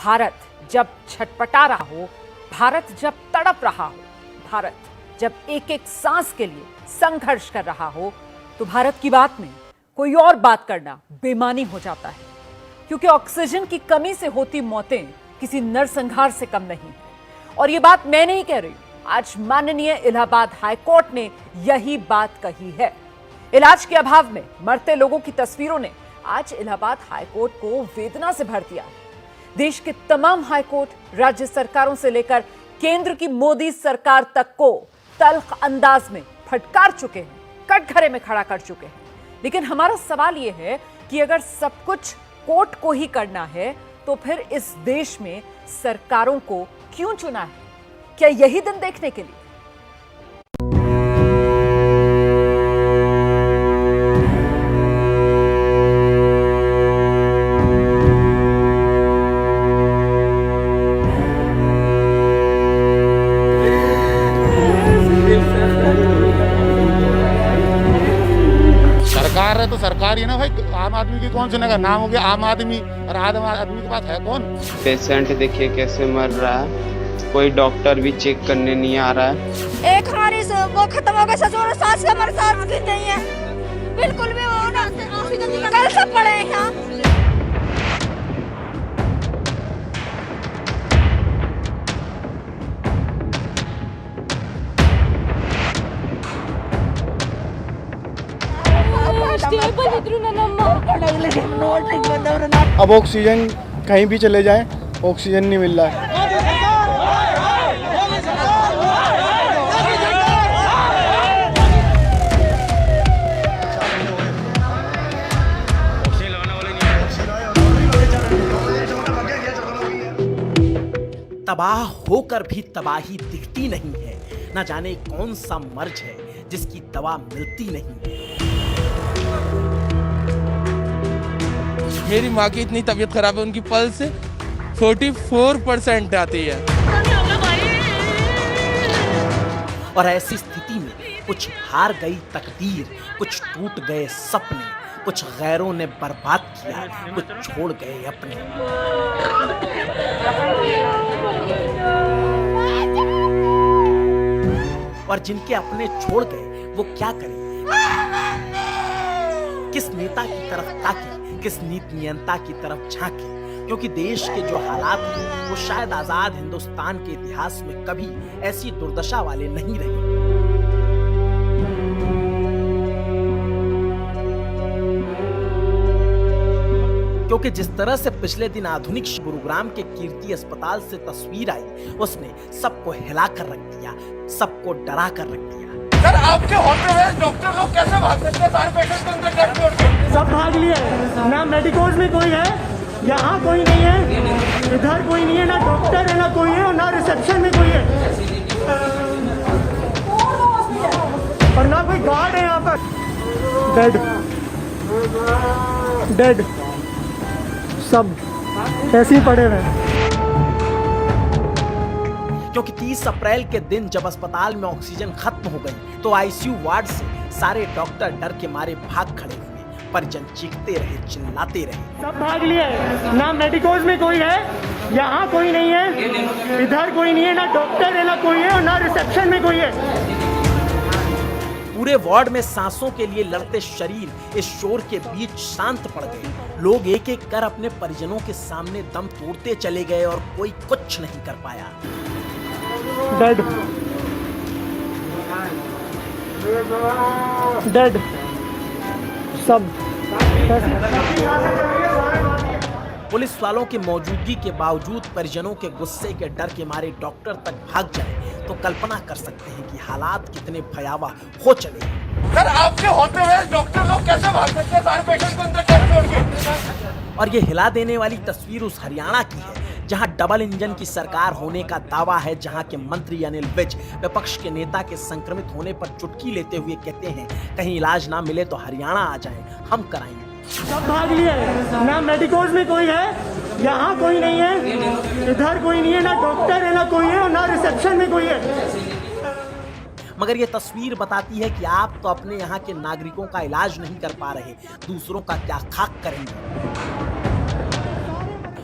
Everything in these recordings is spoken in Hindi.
भारत जब छटपटा रहा हो, भारत जब तड़प रहा हो, भारत जब एक एक सांस के लिए संघर्ष कर रहा हो, तो भारत की बात में कोई और बात करना बेमानी हो जाता है। क्योंकि ऑक्सीजन की कमी से होती मौतें किसी नरसंहार से कम नहीं है। और ये बात मैं नहीं कह रही हूं, आज माननीय इलाहाबाद हाईकोर्ट ने यही बात कही है। इलाज के अभाव में मरते लोगों की तस्वीरों ने आज इलाहाबाद हाईकोर्ट को वेदना से भर दिया है। देश के तमाम हाईकोर्ट राज्य सरकारों से लेकर केंद्र की मोदी सरकार तक को तल्ख अंदाज में फटकार चुके हैं, कटघरे में खड़ा कर चुके हैं। लेकिन हमारा सवाल यह है कि अगर सब कुछ कोर्ट को ही करना है तो फिर इस देश में सरकारों को क्यों चुना है? क्या यही दिन देखने के लिए? सरकार है तो सरकार ही ना भाई, आम आदमी की कौन सुनेगा? नाम हो गया आम आदमी, और आम आदमी के पास है कौन? पेशेंट देखिए कैसे मर रहा है, कोई डॉक्टर भी चेक करने नहीं आ रहा है। एक हमारी वो खत्म हो गए, ससुर सास का हमारे साथ भी नहीं है, बिल्कुल भी वो ना कल सब पड़े हैं यहाँ। अब ऑक्सीजन कहीं भी चले जाएं, ऑक्सीजन नहीं मिल रहा है। तबाह होकर भी तबाही दिखती नहीं है। न जाने कौन सा मर्ज है जिसकी दवा मिलती नहीं है। मेरी माँ की इतनी तबीयत खराब है, उनकी पल्स 44% आती है। और ऐसी स्थिति में कुछ हार गई तकदीर, कुछ टूट गए सपने, कुछ गैरों ने बर्बाद किया, कुछ छोड़ गए अपने। और जिनके अपने छोड़ गए वो क्या करें? किस नेता की तरफ ताके, किस नीति नियंता की तरफ झांके? क्योंकि देश के जो हालात हैं वो शायद आजाद हिंदुस्तान के इतिहास में कभी ऐसी दुर्दशा वाले नहीं रहे। क्योंकि जिस तरह से पिछले दिन आधुनिक गुरुग्राम के कीर्ति अस्पताल से तस्वीर आई, उसने सबको हिला कर रख दिया, सबको डरा कर रख दिया। सर आपके होते हुए डॉक्टर लोग कैसे भाग सकते हैं? सारे पेशेंट को अंदर डेड छोड़ के सब भाग लिए, ना मेडिकोज में कोई है, यहाँ कोई नहीं है, इधर कोई नहीं है, ना डॉक्टर है ना कोई है, और ना रिसेप्शन में कोई है, और ना कोई गार्ड है यहाँ पर। डेड डेड सब ऐसे ही पड़े हुए। क्योंकि 30 अप्रैल के दिन जब अस्पताल में ऑक्सीजन खत्म हो गई तो आईसीयू वार्ड से सारे डॉक्टर डर के मारे भाग खड़े हुए। परिजन चीखते रहे, चिल्लाते रहे। सब भाग लिए, ना मेडिकोज में कोई है, यहाँ कोई नहीं है, इधर कोई नहीं है, ना डॉक्टर है ना कोई है, और ना रिसेप्शन में कोई है। पूरे वार्ड में सांसों के लिए लड़ते शरीर इस शोर के बीच शांत पड़ गए। लोग एक एक कर अपने परिजनों के सामने दम तोड़ते चले गए और कोई कुछ नहीं कर पाया। डेड डेड सब। पुलिस वालों की मौजूदगी के बावजूद परिजनों के गुस्से के डर के मारे डॉक्टर तक भाग जाए तो कल्पना कर सकते हैं कि हालात कितने भयावह हो चले। सर आपके होते हुए डॉक्टर लोग कैसे भाग सकते हैं? सारे पेशेंट को अंदर डेड छोड़ के। और ये हिला देने वाली तस्वीर उस हरियाणा की है जहां डबल इंजन की सरकार होने का दावा है, जहां के मंत्री अनिल विज विपक्ष के नेता के संक्रमित होने पर चुटकी लेते हुए कहते हैं कहीं इलाज ना मिले तो हरियाणा आ जाएं, हम कराएंगे। सब भाग लिए, ना मेडिकोज में कोई है, यहाँ कोई नहीं है, इधर कोई नहीं है, ना डॉक्टर है ना कोई है, और ना रिसेप्शन में कोई है। मगर ये तस्वीर बताती है कि आप तो अपने यहाँ के नागरिकों का इलाज नहीं कर पा रहे, दूसरों का क्या खाक करेंगे।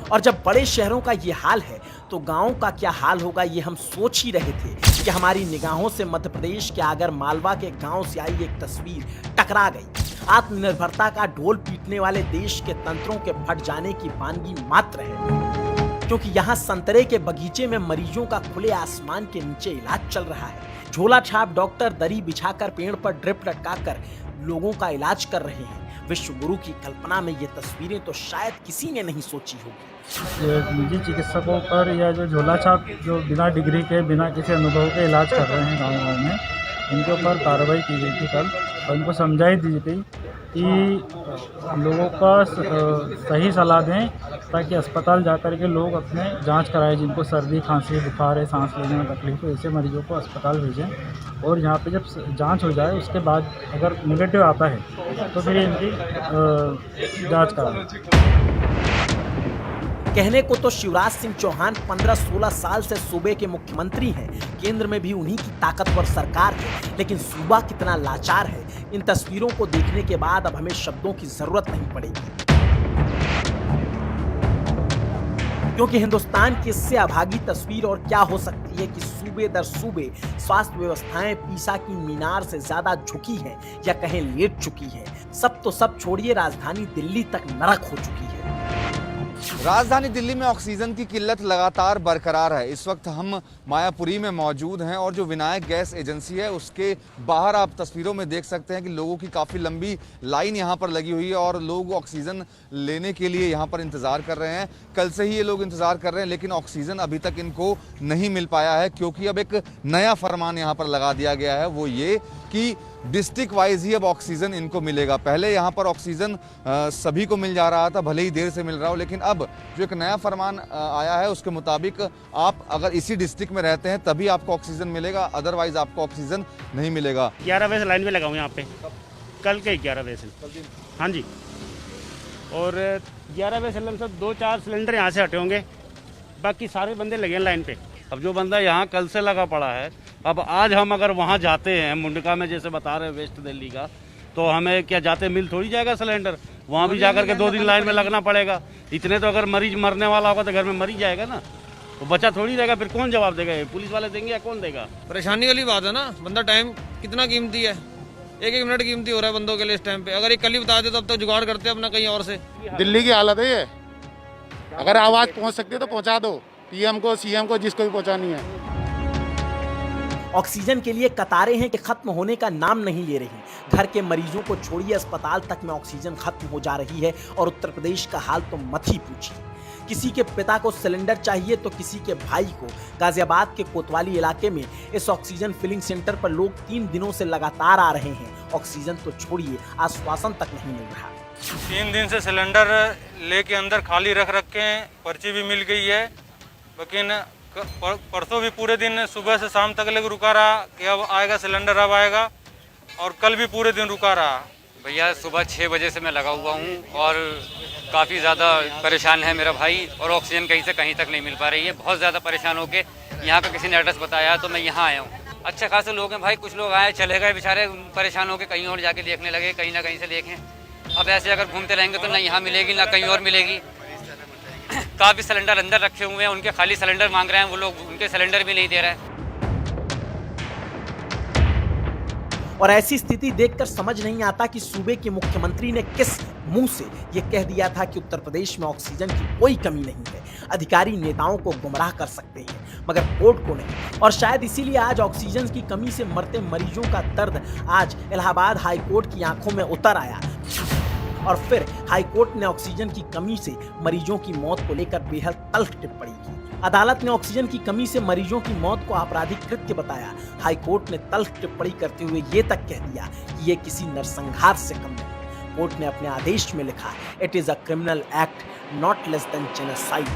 और जब बड़े शहरों का ये हाल है तो गांवों का क्या हाल होगा, ये हम सोच ही रहे थे कि हमारी निगाहों से मध्य प्रदेश के आगर मालवा के गांव से आई एक तस्वीर टकरा गई। आत्मनिर्भरता का ढोल पीटने वाले देश के तंत्रों के फट जाने की वानगी मात्र है, क्योंकि यहाँ संतरे के बगीचे में मरीजों का खुले आसमान के नीचे इलाज चल रहा है। झोला छाप डॉक्टर दरी बिछाकर पेड़ पर ड्रिप लटकाकर लोगों का इलाज कर रहे हैं। विश्व गुरु की कल्पना में ये तस्वीरें तो शायद किसी ने नहीं सोची होगी। ये निजी चिकित्सकों पर या जो झोला छाप जो बिना डिग्री के बिना किसी अनुभव के इलाज कर रहे हैं गाँव में, इनके ऊपर कार्रवाई की गई थी कल, और इनको समझाई दी गई कि लोगों का सही सलाह दें ताकि अस्पताल जाकर के लोग अपने जांच कराएं। जिनको सर्दी खांसी बुखार है, सांस लेने में तकलीफ है, ऐसे मरीजों को अस्पताल भेजें और यहाँ पे जब जांच हो जाए उसके बाद अगर नेगेटिव आता है तो फिर इनकी जांच कराएं। कहने को तो शिवराज सिंह चौहान 15-16 साल से सूबे के मुख्यमंत्री हैं, केंद्र में भी उन्हीं की ताकतवर सरकार है, लेकिन सूबा कितना लाचार है, इन तस्वीरों को देखने के बाद अब हमें शब्दों की जरूरत नहीं पड़ेगी, क्योंकि हिंदुस्तान की इससे अभागी तस्वीर और क्या हो सकती है कि सूबे दर सूबे स्वास्थ्य व्यवस्थाएं पीसा की मीनार से ज्यादा झुकी हैं या कहें लेट चुकी हैं। सब तो सब छोड़िए, राजधानी दिल्ली तक नरक हो चुकी है। राजधानी दिल्ली में ऑक्सीजन की किल्लत लगातार बरकरार है। इस वक्त हम मायापुरी में मौजूद हैं और जो विनायक गैस एजेंसी है उसके बाहर आप तस्वीरों में देख सकते हैं कि लोगों की काफ़ी लंबी लाइन यहाँ पर लगी हुई है और लोग ऑक्सीजन लेने के लिए यहाँ पर इंतज़ार कर रहे हैं। कल से ही ये लोग इंतज़ार कर रहे हैं, लेकिन ऑक्सीजन अभी तक इनको नहीं मिल पाया है, क्योंकि अब एक नया फरमान यहाँ पर लगा दिया गया है, वो ये कि डिस्ट्रिक्ट वाइज ही अब ऑक्सीजन इनको मिलेगा। पहले यहाँ पर ऑक्सीजन सभी को मिल जा रहा था, भले ही देर से मिल रहा हो, लेकिन अब जो एक नया फरमान आया है उसके मुताबिक आप अगर इसी डिस्ट्रिक्ट में रहते हैं तभी आपको ऑक्सीजन मिलेगा, अदरवाइज आपको ऑक्सीजन नहीं मिलेगा। 11 बजे से लाइन में लगा हूँ यहाँ पे, कल के 11 बजे से। हाँ जी, और 11 बजे से सब 2-4 सिलेंडर यहाँ से हटे होंगे, बाकी सारे बंदे लगे हैं लाइन पे। अब जो बंदा यहाँ कल से लगा पड़ा है, अब आज हम अगर वहाँ जाते हैं मुंडका में जैसे बता रहे हैं वेस्ट दिल्ली का, तो हमें क्या जाते मिल थोड़ी जाएगा सिलेंडर, वहाँ भी जाकर के 2 दिन लाइन में लगना पड़ेगा। इतने तो अगर मरीज मरने वाला होगा तो घर में मर ही जाएगा ना, तो बचा थोड़ी रहेगा, फिर कौन जवाब देगा? पुलिस वाले देंगे या कौन देगा? परेशानी वाली बात है ना, बंदा टाइम कितना कीमती है, 1-1 मिनट कीमती हो रहा है बंदों के लिए इस टाइम पे। अगर ये कल ही बता दे तो अब तक जुगाड़ करते हैं अपना कहीं और से। दिल्ली की हालत है ये, अगर आवाज पहुंच सकती है तो पहुंचा दो, पीएम को सीएम को जिसको भी पहुंचानी है। ऑक्सीजन के लिए कतारें हैं कि खत्म होने का नाम नहीं ले रही। घर के मरीजों को छोड़िए, अस्पताल तक में ऑक्सीजन खत्म हो जा रही है और उत्तर प्रदेश का हाल तो मत ही पूछिए। किसी के पिता को सिलेंडर चाहिए तो किसी के भाई को। गाजियाबाद के कोतवाली इलाके में इस ऑक्सीजन फिलिंग सेंटर पर लोग 3 दिनों से लगातार आ रहे हैं। ऑक्सीजन तो छोड़िए, आश्वासन तक नहीं मिल रहा। 3 दिन से सिलेंडर लेके अंदर खाली रख के पर्ची भी मिल गई है, लेकिन परसों भी पूरे दिन सुबह से शाम तक लग रुका रहा कि अब आएगा सिलेंडर, अब आएगा, और कल भी पूरे दिन रुका रहा। भैया सुबह 6 बजे से मैं लगा हुआ हूँ और काफ़ी ज़्यादा परेशान है मेरा भाई, और ऑक्सीजन कहीं से कहीं तक नहीं मिल पा रही है। बहुत ज़्यादा परेशान होके यहाँ पे किसी ने एड्रेस बताया तो मैं यहाँ आया हूँ। अच्छे खासे लोग हैं भाई, कुछ लोग आए चले गए बेचारे, परेशान होके कहीं और जाके देखने लगे, कहीं ना कहीं से देखें। अब ऐसे अगर घूमते रहेंगे तो ना यहाँ मिलेगी ना कहीं और मिलेगी। काफ़ी सिलेंडर अंदर रखे हुए हैं, उनके खाली सिलेंडर मांग रहे हैं वो लोग, उनके सिलेंडर भी नहीं दे रहे हैं। और ऐसी स्थिति देखकर समझ नहीं आता कि सूबे के मुख्यमंत्री ने किस मुंह से ये कह दिया था कि उत्तर प्रदेश में ऑक्सीजन की कोई कमी नहीं है। अधिकारी नेताओं को गुमराह कर सकते हैं मगर कोर्ट को नहीं, और शायद इसीलिए आज ऑक्सीजन की कमी से मरते मरीजों का दर्द आज इलाहाबाद हाई कोर्ट की आंखों में उतर आया। और फिर हाईकोर्ट ने ऑक्सीजन की कमी से मरीजों की मौत को लेकर बेहद तल्ख टिप्पणी की। अदालत ने ऑक्सीजन की कमी से मरीजों की मौत को आपराधिक कृत्य बताया। हाईकोर्ट ने तल्ख टिप्पणी करते हुए ये तक कह दिया कि ये किसी नरसंहार से कम नहीं। कोर्ट ने अपने आदेश में लिखा, it is a criminal act not less than genocide.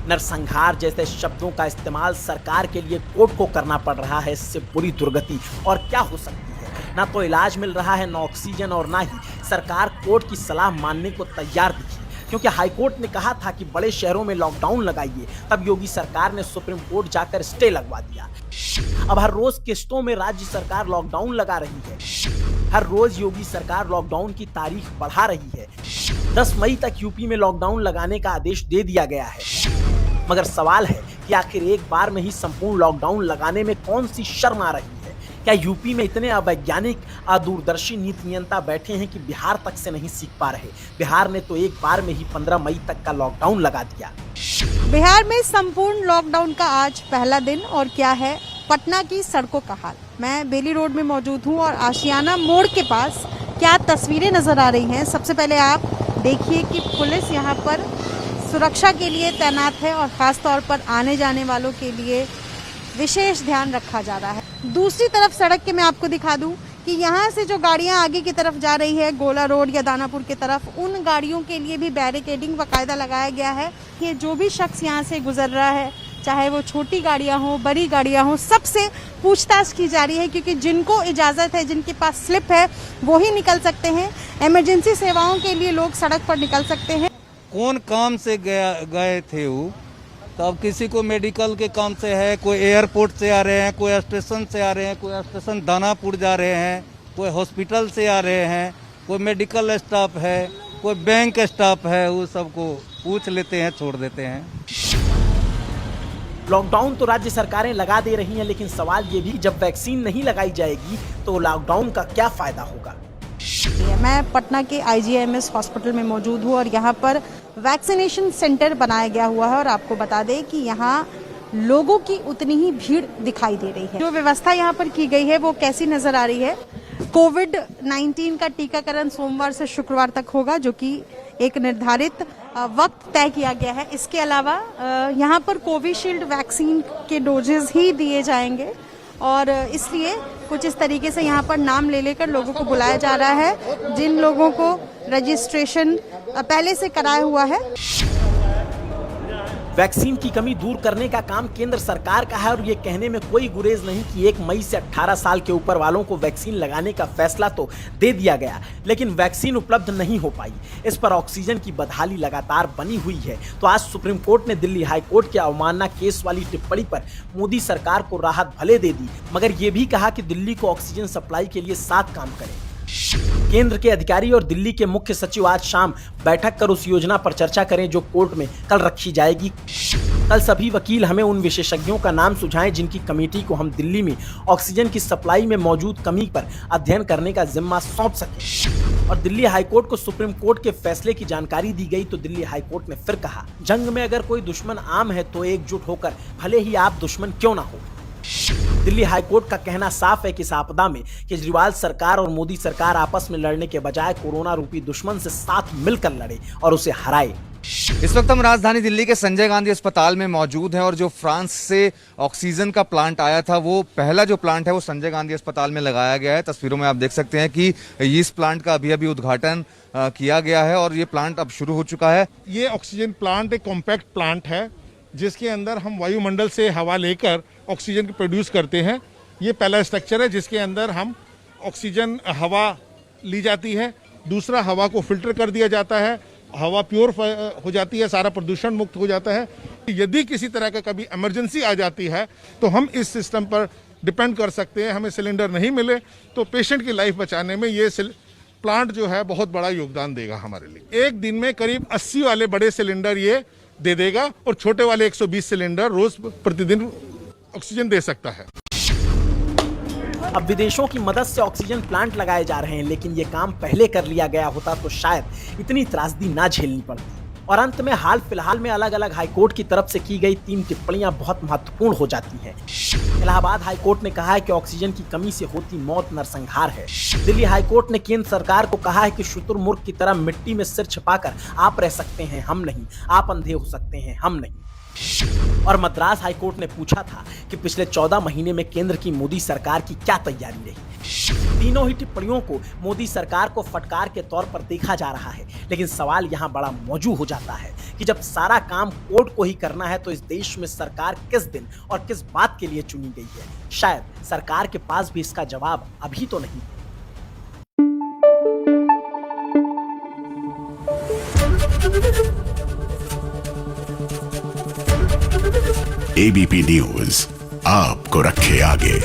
नरसंहार जैसे शब्दों का इस्तेमाल सरकार के लिए कोर्ट को करना पड़ रहा है। इससे बुरी दुर्गति और क्या हो सकती है? ना तो इलाज मिल रहा है, ना ऑक्सीजन, और ना ही सरकार कोर्ट की सलाह मानने को तैयार दिखी, क्योंकि हाईकोर्ट ने कहा था कि बड़े शहरों में लॉकडाउन लगाइए। तब योगी सरकार ने सुप्रीम कोर्ट जाकर स्टे लगवा दिया। अब हर रोज किस्तों में राज्य सरकार लॉकडाउन लगा रही है। हर रोज योगी सरकार लॉकडाउन की तारीख बढ़ा रही है। 10 मई तक यूपी में लॉकडाउन लगाने का आदेश दे दिया गया है, मगर सवाल है कि आखिर एक बार में ही संपूर्ण लॉकडाउन लगाने में कौन सी शर्म आ रही है? क्या यूपी में इतने अवैज्ञानिक अदूरदर्शी नीति नियंता बैठे हैं कि बिहार तक से नहीं सीख पा रहे? बिहार ने तो एक बार में ही 15 मई तक का लॉकडाउन लगा दिया। बिहार में संपूर्ण लॉकडाउन का आज पहला दिन और क्या है पटना की सड़कों का हाल। मैं बेली रोड में मौजूद हूँ और आशियाना मोड़ के पास क्या तस्वीरें नजर आ रही हैं। सबसे पहले आप देखिए कि पुलिस यहाँ पर सुरक्षा के लिए तैनात है और खास तौर पर आने जाने वालों के लिए विशेष ध्यान रखा जा रहा है। दूसरी तरफ सड़क के मैं आपको दिखा दूं कि यहाँ से जो गाड़ियाँ आगे की तरफ जा रही है गोला रोड या दानापुर की तरफ, उन गाड़ियों के लिए भी बैरिकेडिंग बाकायदा लगाया गया है कि जो भी शख्स यहाँ से गुजर रहा है, चाहे वो छोटी गाड़ियाँ हों बड़ी गाड़ियाँ हों, सबसे पूछताछ की जा रही है क्योंकि जिनको इजाज़त है, जिनके पास स्लिप है, वो ही निकल सकते हैं। इमरजेंसी सेवाओं के लिए लोग सड़क पर निकल सकते हैं। कौन काम से गए थे वो, तब किसी को मेडिकल के काम से है, कोई एयरपोर्ट से आ रहे हैं, कोई स्टेशन से आ रहे हैं, कोई स्टेशन दानापुर जा रहे हैं, कोई हॉस्पिटल से आ रहे हैं, कोई मेडिकल स्टाफ है, कोई बैंक स्टाफ है, वो सबको पूछ लेते हैं, छोड़ देते हैं। लॉकडाउन तो राज्य सरकारें लगा दे रही हैं, लेकिन सवाल ये भी जब वैक्सीन नहीं लगाई जाएगी तो लॉकडाउन का क्या फायदा होगा? मैं पटना के IGIMS हॉस्पिटल में मौजूद हूँ और यहाँ पर वैक्सीनेशन सेंटर बनाया गया हुआ है और आपको बता दें कि यहाँ लोगों की उतनी ही भीड़ दिखाई दे रही है। जो व्यवस्था यहाँ पर की गई है वो कैसी नजर आ रही है? कोविड-19 का टीकाकरण सोमवार से शुक्रवार तक होगा, जो कि एक निर्धारित वक्त तय किया गया है। इसके अलावा यहाँ पर कोविशील्ड वैक्सीन के डोजेज ही दिए जाएंगे और इसलिए कुछ इस तरीके से यहाँ पर नाम ले लेकर लोगों को बुलाया जा रहा है, जिन लोगों को रजिस्ट्रेशन पहले से कराया हुआ है। वैक्सीन की कमी दूर करने का काम केंद्र सरकार का है और ये कहने में कोई गुरेज नहीं कि 1 मई से 18 साल के ऊपर वालों को वैक्सीन लगाने का फैसला तो दे दिया गया, लेकिन वैक्सीन उपलब्ध नहीं हो पाई। इस पर ऑक्सीजन की बदहाली लगातार बनी हुई है। तो आज सुप्रीम कोर्ट ने दिल्ली हाई कोर्ट के अवमानना केस वाली टिप्पणी पर मोदी सरकार को राहत भले दे दी, मगर ये भी कहा कि दिल्ली को ऑक्सीजन सप्लाई के लिए साथ काम करें। केंद्र के अधिकारी और दिल्ली के मुख्य सचिव आज शाम बैठक कर उस योजना पर चर्चा करें जो कोर्ट में कल रखी जाएगी। कल सभी वकील हमें उन विशेषज्ञों का नाम सुझाएं जिनकी कमेटी को हम दिल्ली में ऑक्सीजन की सप्लाई में मौजूद कमी पर अध्ययन करने का जिम्मा सौंप सकें। और दिल्ली हाईकोर्ट को सुप्रीम कोर्ट के फैसले की जानकारी दी गई तो दिल्ली हाईकोर्ट ने फिर कहा, जंग में अगर कोई दुश्मन आम है तो एकजुट होकर भले ही आप दुश्मन क्यों ना हो। दिल्ली हाईकोर्ट का कहना साफ है कि इस आपदा में केजरीवाल सरकार और मोदी सरकार आपस में लड़ने के बजाय कोरोना रूपी दुश्मन से साथ मिलकर लड़े और उसे हराए। इस वक्त हम राजधानी दिल्ली के संजय गांधी अस्पताल में मौजूद हैं और जो फ्रांस से ऑक्सीजन का प्लांट आया था, वो पहला जो प्लांट है वो संजय गांधी अस्पताल में लगाया गया है। तस्वीरों में आप देख सकते हैं कि इस प्लांट का अभी उद्घाटन किया गया है और ये प्लांट अब शुरू हो चुका है। ये ऑक्सीजन प्लांट एक कॉम्पैक्ट प्लांट है जिसके अंदर हम वायुमंडल से हवा लेकर ऑक्सीजन को प्रोड्यूस करते हैं। ये पहला स्ट्रक्चर है जिसके अंदर हम ऑक्सीजन हवा ली जाती है, दूसरा हवा को फिल्टर कर दिया जाता है, हवा प्योर हो जाती है, सारा प्रदूषण मुक्त हो जाता है। यदि किसी तरह का कभी इमरजेंसी आ जाती है तो हम इस सिस्टम पर डिपेंड कर सकते हैं। हमें सिलेंडर नहीं मिले तो पेशेंट की लाइफ बचाने में ये प्लांट जो है बहुत बड़ा योगदान देगा हमारे लिए। एक दिन में करीब 80 वाले बड़े सिलेंडर ये दे देगा और छोटे वाले 120 सिलेंडर रोज प्रतिदिन ऑक्सीजन दे सकता है। अब विदेशों की मदद से ऑक्सीजन प्लांट लगाए जा रहे हैं, लेकिन ये काम पहले कर लिया गया होता तो शायद इतनी त्रासदी ना झेलनी पड़ती। और अंत में हाल फिलहाल में अलग अलग हाईकोर्ट की तरफ से की गई 3 टिप्पणियां बहुत महत्वपूर्ण हो जाती हैं। इलाहाबाद हाईकोर्ट ने कहा है कि ऑक्सीजन की कमी से होती मौत नरसंहार है। दिल्ली हाईकोर्ट ने केंद्र सरकार को कहा है कि शुतुरमुर्ग की तरह मिट्टी में सिर छिपाकर आप रह सकते हैं, हम नहीं, आप अंधे हो सकते हैं, हम नहीं। और मद्रास हाईकोर्ट ने पूछा था कि पिछले 14 महीने में केंद्र की मोदी सरकार की क्या तैयारी रही। तीनों ही टिप्पणियों को मोदी सरकार को फटकार के तौर पर देखा जा रहा है, लेकिन सवाल यहाँ बड़ा मौजू हो जाता है कि जब सारा काम कोर्ट को ही करना है तो इस देश में सरकार किस दिन और किस बात के लिए चुनी गई है? शायद सरकार के पास भी इसका जवाब अभी तो नहीं। एबीपी न्यूज आपको रखे आगे।